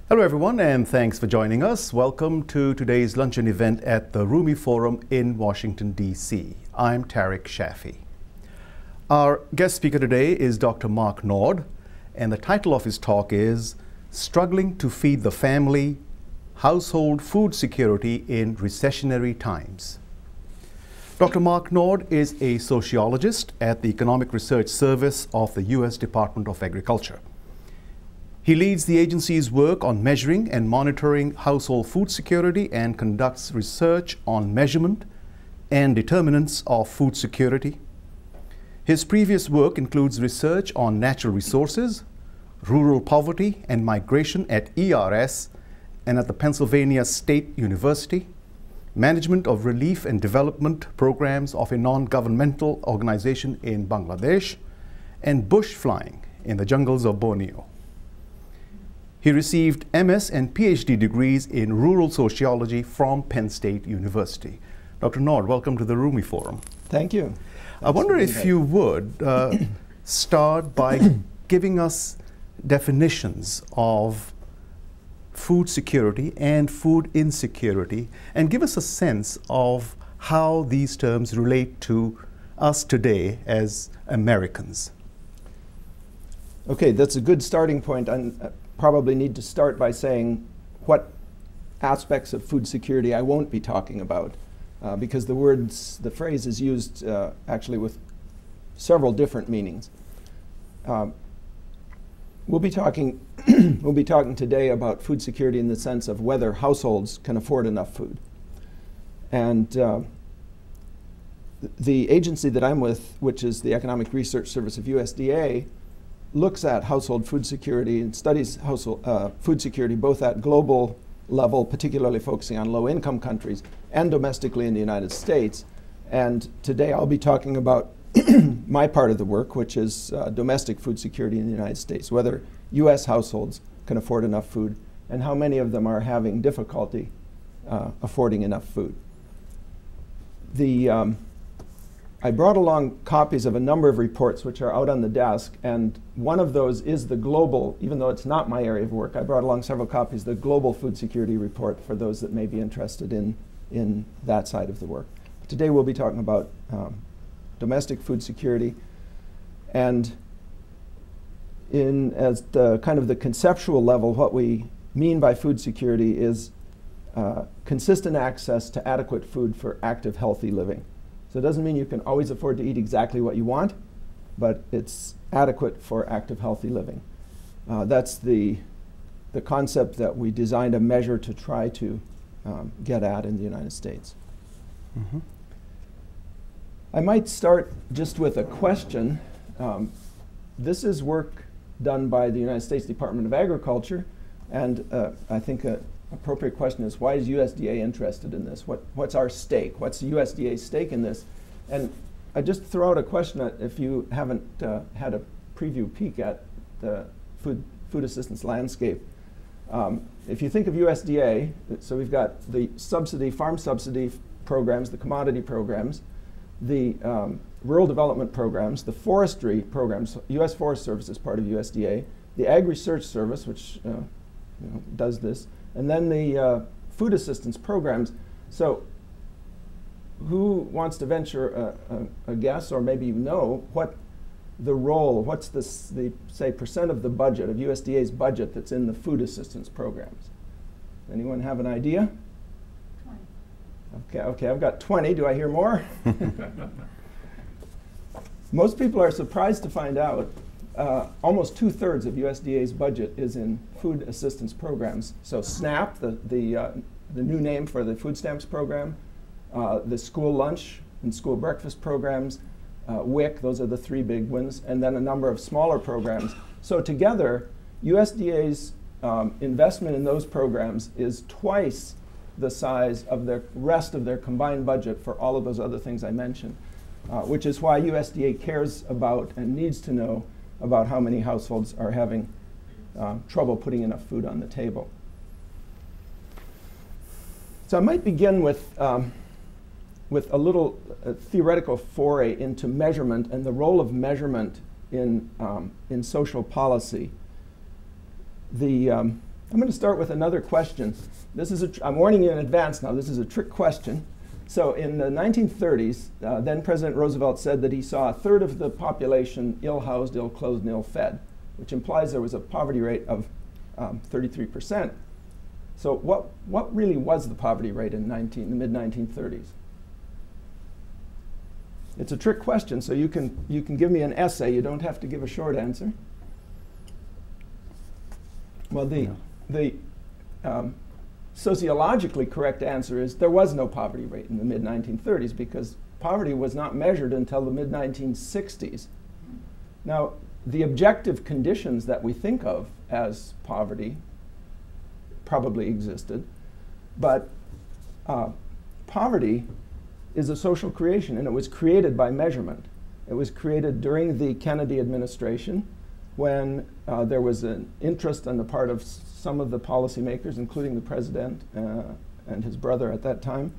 Hello everyone, and thanks for joining us. Welcome to today's luncheon event at the Rumi Forum in Washington, D.C. I'm Tariq Shafee. Our guest speaker today is Dr. Mark Nord, and the title of his talk is Struggling to Feed the Family, Household Food Security in Recessionary Times. Dr. Mark Nord is a sociologist at the Economic Research Service of the U.S. Department of Agriculture. He leads the agency's work on measuring and monitoring household food security and conducts research on measurement and determinants of food security. His previous work includes research on natural resources, rural poverty and migration at ERS and at the Pennsylvania State University, management of relief and development programs of a non-governmental organization in Bangladesh, and bush flying in the jungles of Borneo. He received MS and PhD degrees in rural sociology from Penn State University. Dr. Nord, welcome to the Rumi Forum. Thank you. I wonder if you would start by giving us definitions of food security and food insecurity, and give us a sense of how these terms relate to us today as Americans. Okay, that's a good starting point. I probably need to start by saying what aspects of food security I won't be talking about, because the phrase is used actually with several different meanings. We'll be talking today about food security in the sense of whether households can afford enough food. And the agency that I'm with, which is the Economic Research Service of USDA, looks at household food security and studies household food security both at global level, particularly focusing on low-income countries, and domestically in the United States. And today I'll be talking about my part of the work, which is domestic food security in the United States, whether U.S. households can afford enough food and how many of them are having difficulty affording enough food. I brought along copies of a number of reports which are out on the desk, and one of those is the global, even though it's not my area of work, I brought along several copies of the Global Food Security Report for those that may be interested in that side of the work. Today we'll be talking about domestic food security, and as the kind of the conceptual level, what we mean by food security is consistent access to adequate food for active, healthy living. So it doesn't mean you can always afford to eat exactly what you want, but it's adequate for active, healthy living. That's the concept that we designed a measure to try to get at in the United States. Mm-hmm. I might start just with a question. This is work done by the United States Department of Agriculture, and I think an appropriate question is, why is USDA interested in this? What's our stake? What's the USDA's stake in this? And I just throw out a question that if you haven't had a preview peek at the food assistance landscape, if you think of USDA, so we've got the farm subsidy programs, the commodity programs, the rural development programs, the forestry programs, U.S. Forest Service is part of USDA, the Ag Research Service, which does this, and then the food assistance programs. So who wants to venture a guess, or maybe you know, what the role, what's the say percent of the budget, of USDA's budget that's in the food assistance programs? Anyone have an idea? 20. Okay, I've got 20. Do I hear more? Most people are surprised to find out almost 2/3 of USDA's budget is in food assistance programs. So SNAP, the new name for the food stamps program, the school lunch and school breakfast programs, WIC, those are the three big ones, and then a number of smaller programs. So together, USDA's investment in those programs is twice the size of the rest of their combined budget for all of those other things I mentioned, which is why USDA cares about and needs to know about how many households are having trouble putting enough food on the table. So I might begin with a little theoretical foray into measurement and the role of measurement in social policy. I'm going to start with another question. This is I'm warning you in advance now, this is a trick question. So in the 1930s, then President Roosevelt said that he saw a third of the population ill-housed, ill-clothed, and ill-fed, which implies there was a poverty rate of 33%. So what really was the poverty rate in the mid-1930s? It's a trick question, so you can give me an essay. You don't have to give a short answer. Well, the sociologically correct answer is there was no poverty rate in the mid-1930s because poverty was not measured until the mid-1960s. Now, the objective conditions that we think of as poverty probably existed, but poverty is a social creation, and it was created by measurement. It was created during the Kennedy administration when there was an interest on the part of some of the policymakers, including the president and his brother at that time,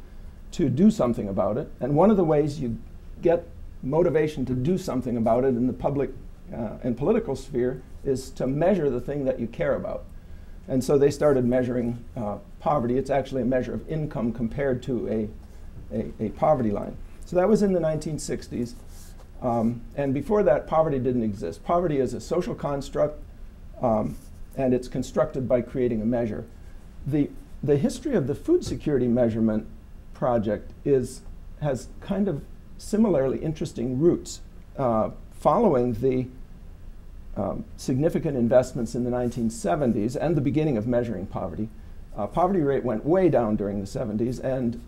to do something about it. And one of the ways you get motivation to do something about it in the public and political sphere is to measure the thing that you care about. And so they started measuring poverty. It's actually a measure of income compared to a poverty line. So that was in the 1960s. And before that, poverty didn't exist. Poverty is a social construct, and it's constructed by creating a measure. The history of the food security measurement project has kind of similarly interesting roots. Following the significant investments in the 1970s and the beginning of measuring poverty, poverty rate went way down during the 70s, and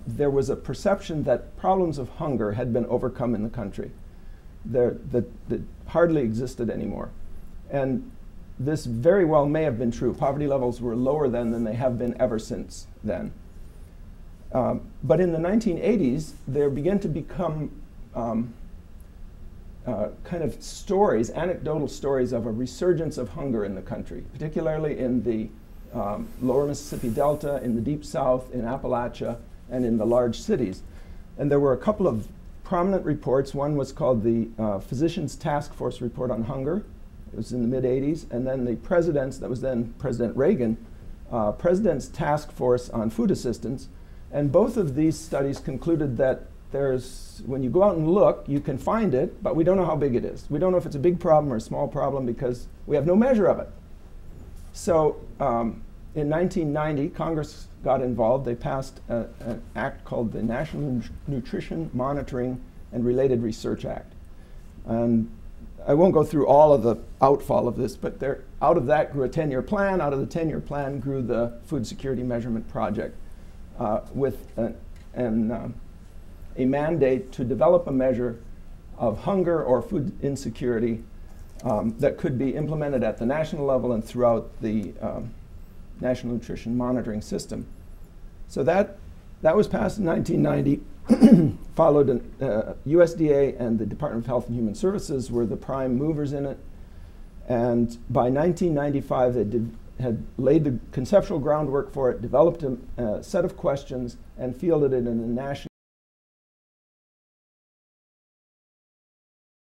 there was a perception that problems of hunger had been overcome in the country, that hardly existed anymore. And this very well may have been true. Poverty levels were lower then than they have been ever since then. But in the 1980s, there began to become kind of stories, anecdotal stories of a resurgence of hunger in the country, particularly in the lower Mississippi Delta, in the Deep South, in Appalachia, and in the large cities. And there were a couple of prominent reports. One was called the Physicians Task Force Report on Hunger. It was in the mid-80s. And then the president's, that was then President Reagan, President's Task Force on Food Assistance. And both of these studies concluded that when you go out and look, you can find it, but we don't know how big it is. We don't know if it's a big problem or a small problem because we have no measure of it. So in 1990, Congress got involved. They passed an act called the National Nutrition Monitoring and Related Research Act. And I won't go through all of the outfall of this, but out of that grew a 10-year plan. Out of the 10-year plan grew the Food Security Measurement Project with a mandate to develop a measure of hunger or food insecurity that could be implemented at the national level and throughout the National Nutrition Monitoring System. So that was passed in 1990, followed USDA and the Department of Health and Human Services were the prime movers in it. And by 1995, they had laid the conceptual groundwork for it, developed a set of questions, and fielded it in a national